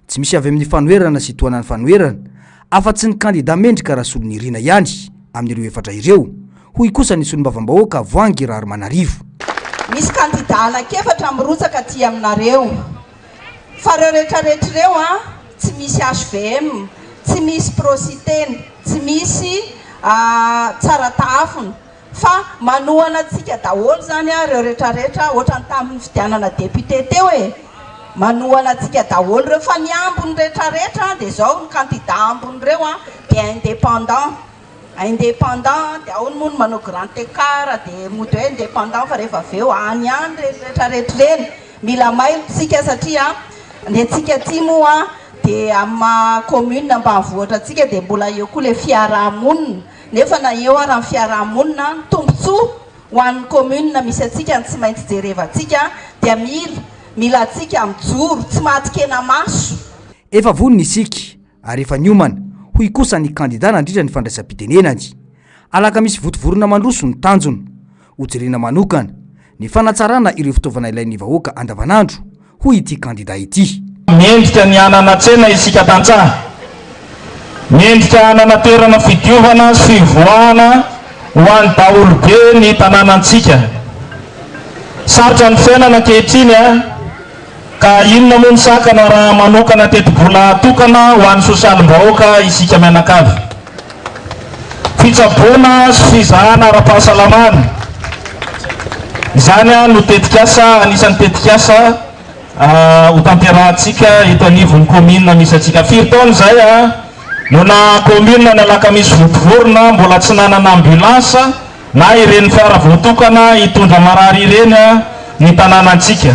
Tsy misy avy amin'ny fanoherana sy toanany fanoherana afa-tsy ny kandidat mendrika raha solony irina ihany amin'ireo efatra ireo hoy kosa ny solombavam-bahoaka Voangy Raromanarivo. Misy kandidat anankiefatra mirotsaka aty aminareo fa reo rehetrarehetra ireo tsy misy HVM, tsy misy prositeny, tsy misy tsara tafony fa manohana antsika daholo zany reo rehetrarehetra ohatrany tamin'ny fidianana député teo manohana antsika daholo reo fa ny ambony rehetrarehetra dia zao ny kandidat ambony reo dia indépendant dia ao ny moa no manao grand écart dia mody hoe indépendant fa rehefa aveo any any rehetrarehetra reny mila mailo tsika satria ny antsika ty moa dia amin'ny commune ambanivohitra atsika dia mbola eo koa le fiarahamonina nefa na eo raha ny fiarahamonina tombontsoa ho an'ny commune misy atsika tsy maintsy jereva atsika dia mila atsika mijoro tsy mahatikena maso. Efa voniny isika ary efa niomana hoy kosa ny kandidat nandritra ny fandraisam-pitenenany. Alakamisy Vontovorona mandroso ny tanjona hojerena manokana ny fanatsarana ireo fitaovana ilain'ny vahoaka andavanandro hoy ity kandidat ity. Miendrika ny anana tsena isika tantsaha, miendrika anana toerana fidiovana sy voana ho an'ny daholobe ny tanànantsika. Sarotra ny fiainana ankehitriny ka inona moa ny sakana raha manokana teti-bola tokana ho an'ny sosialim-bahoaka isika mianakavy. Fitsaboana sy fizahana ara-pahasalamana izany no tetikasa anisan'ny tetikasa ho tanterahantsika eto anivon'ny komina misy atsika 5 taona zay nona komina ny Alakamisy Vontovorona mbola tsy nanana ambulansa na ireny fiara voatokana hitondra marary ireny ny tanànantsika.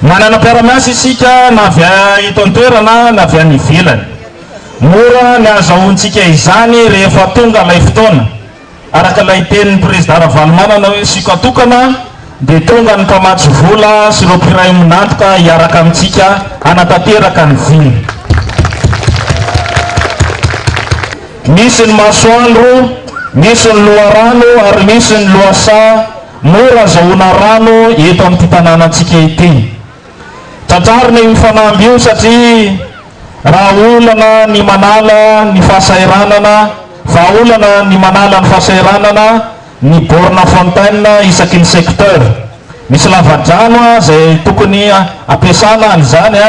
Manana mpiara-miasa isika na avy eto an-toerana na avy any ivelany. Mora ny azahoantsika izany rehefa tonga ilay fotoana. Araka ilay tenin'ny président Ravalomanana hoe sika tokana dia tonga ny mpamatsy vola sy ireo mpiray minantoka hiaraka amintsika hanatanteraka ny viny. Misy ny masoandro, misy ny loharano ary misy ny loasa. Mora azahoana rano eto amin'ity tanànantsika ity. Tratrarina io mifanamby io satria raha olana ny manala ny fahasairanana, fa olana ny manala ny fahasairanana ny borna fontaine isaky ny secteur. Misy lavadrano izay tokony ampiasana an'izany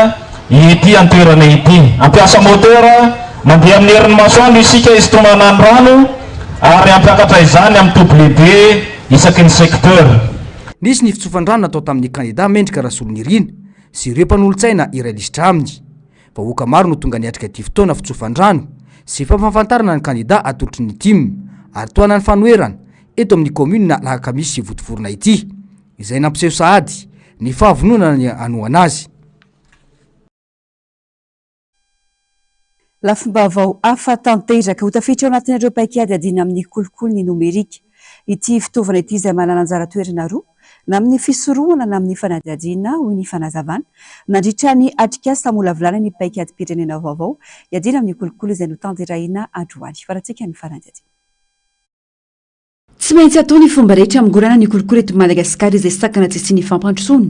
ity an-toerana ity. Ampiasa motera mandeha amin'ny herin'ny masoandro isika isotomana ny rano ary ampiakatra izany amin'ny toby lehibe isaky ny secteur. Nisy ny fitsofan-drano natao tamin'ny kandida Mendrika Rasolonirina sy ireo mpanolo-tsaina iray lisitra aminy. Vahoaka maro no tonga niatrika ity fotoana fitsofan-drano sy fampahafantarana ny kandida atolotry ny tim ary toana ny fanoerana eto amin'ny commune na Alakamisy votovorona ity, izay nampiseho sahady ny fahavononana ny anoana azy. Lafim-baovao hafa tanteraka ho tafiditra ao anatin'ireo paikady adina amin'ny kolokolo ny nomerika. Ity fitaovana ity izay manana anjara toerana roa na amin'ny fisorohana na amin'ny fanadihadiana hoy ny fanazavana nandritra ny atrikasa molavolana ny paikady pirenena vaovao iadina amin'ny kolokolo izay no tanterahina androany. Faratsika ny fanadihadiana. Tsy maintsy atao ny fomba rehetra amigorana ny kolokolo eto Madagasikara izay sakana tsy ny fampandrosoana.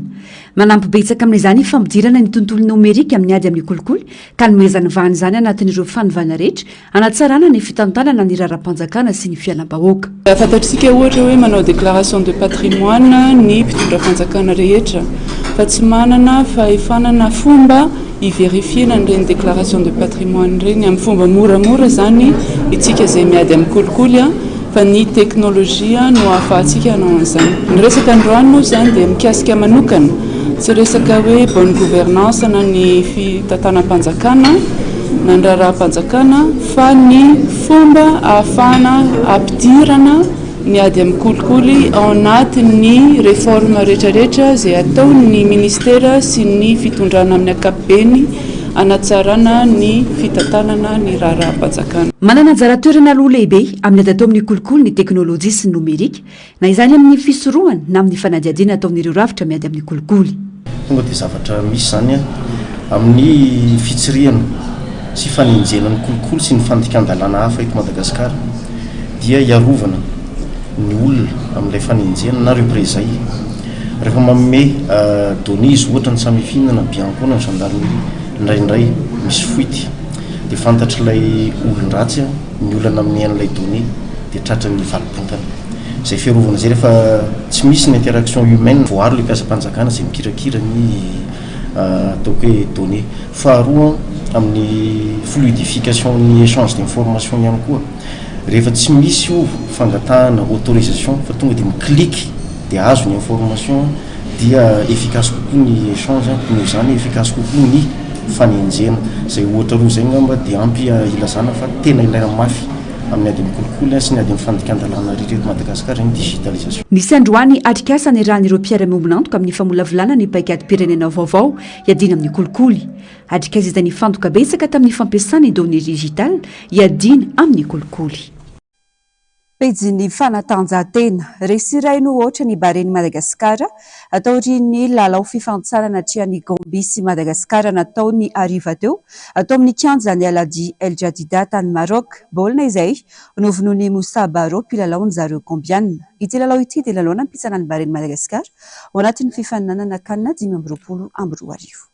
Manampy betsaka amin'izany fampidirana ny tontolo nomerika amin'ny ady amin'ny kolokolo ka nomezany vahana izany anatin'ireo fanovana rehetra hanatsarana ny fitantanana ny raharam-panjakana sy ny fialam-bahoaka. Fantatritsika ohatra hoe manao déclaration de patrimoine ny mpitondra fanjakana rehetra fa tsy manana fahefanana fomba iverifiena ireny déclaration de patrimoine ireny amin'ny fomba moramora zany itsika izay miady amin'ny kolokolo fa ny teknolojia no ahafahantsika hanao an'izany. Ny resaka androany zany dia mikasika manokana, tsy resaka hoe bonne gouvernance na ny fitantanam-panjakana na ny raharaham-panjakana fa ny fomba ahafahana ampidirana ny ady amin'ny kolikoly ao anatin'ny réforme rehetrarehetra izay ataon'ny ministera sy ny fitondrana amin'ny ankapobeny anatsarana ny fitantanana ny raharaham-panjakana. Manana anjara toerana aloha lehibe amin'ny ady atao amin'ny kolokolo ny teknôlôjia sy ny nomerika na izany amin'ny fisorohana na amin'ny fanadihadiana ataon'ireo rafitra miady amin'ny kolikoly. Tonga dia zavatra misy zany amin'ny fitsirihana sy fanenjena ny kolokolo sy ny fandikan-dalàna hafa eto Madagasikara dia iarovana ny olona amin'ilay fanenjena na ireo prezay rehefa manome données izy ohatra ny samifinana biankona ny gendarmerie indraindray misy fuity dia fantatra ilay olon-dratsy ny olana amin'ny an'ilay données dia tratra ny valibondana. Izay fiarovana izay rehefa tsy misy ny interaction humaine voary ilay mpiasam-panjakana izay mikirakira ny ataoko hoe données. Faharoa amin'ny fluidification ny échange d'information ihany koa rehefa tsy misy io fangatahana autorisation fa tonga dia mikliky dia azo ny information dia efficace kokoa ny échange noho izany efficace kokoa ny fanenjena. Izay ohatra roa izay ngamba dia ampy ilazana fa tena ilaina mafy amin'ny ady amin'ny kolokolo sy ny ady amin'ny fandikan-dalàna rehetra Madagasikara ny digitalisation. Nisy androany atrikasa ny rahan'ireo mpiara-miombonantoka amin'ny famolavolana ny paikady pirenena vaovao iadina amin'ny kolikoly. Atrikasa izay nifantoka betsaka tamin'ny fampiasana ny données digitale iadina amin'ny kolikoly. Pejy ny fanatanjahantena resiray no ohatra ny bareny Madagasikara ataoriny lalao fifantsarana trian'ny Gambia sy Madagasikara natao ny ariva teo atao amin'ny kianja ny Aladi El Jadida tany Maroc. Baolina izay novonoan'ny Moussa Baro mpilalao ny zareo Gambianina. Ity lalao ity dia lalao nampitsanan'ny bareny Madagasikara ao anatin'ny fifaninanana kanina 2024.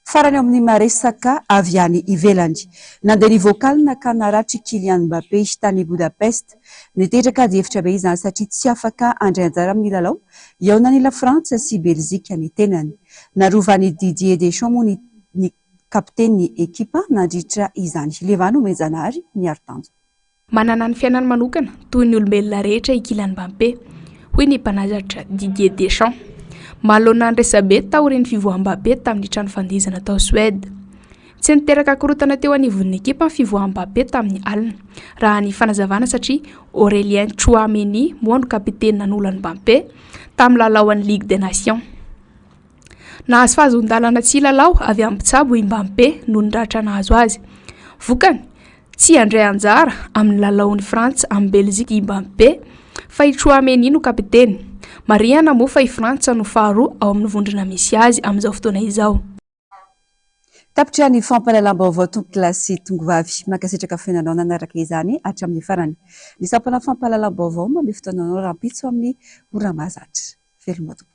Farany amin'ny maresaka avy any ivelany nandeha nivoakaly nakana ratry Kylian Mbappé tany Budapest niteraka dia efitra be izany satria tsy afaka andray anjara amin'ny lalao iaonany la Frantsa sy Belzika ny tenany. Narovany Didier Deschamps moa ny kapten'ny ekipa nandritra izany. Levano Mezanary ny artanjo. Manana ny fiainany manokana toy ny olombelona rehetra i Kylian Mbappé hoy ny mpanazatra Didier Deschamps. Malona ny resabe taoriny fivoaham-Mbappé tamin'ny trano fandihizana tao Suède. tsy niteraka korotana teo anivon'ny ekipa ny fivoaham-Mbappé tamin'ny alina raha ny fanazavana satria Aurélien Tchouameni moa no kapitena nan'olany Mbappé tamin'ny lalaon'ny Ligue des Nations. Nahazo fahazon-dalana tsy lalao avy amin'ny mpitsabo i Mbappé noho ny ratra nahazo azy. Vokany tsy andray anjara amin'ny lalaon'ny Frantsa amin'ny Belzika i Mbappé fa i Tchouameni no kapiteny. Marihana moa fa i Frantsa no faharoa ao amin'ny vondrona misy azy amin'izao fotoana izao. Tapitra ny fampahalalam-baovao tongo-kilasy tongovavy mankasitraka fiainanao nanaraka izany hatramin'ny farany. Ny sampana fampahalalam-baovao mamy fotoananao rahampitso amin'ny ora mahazatra. Velomatopo.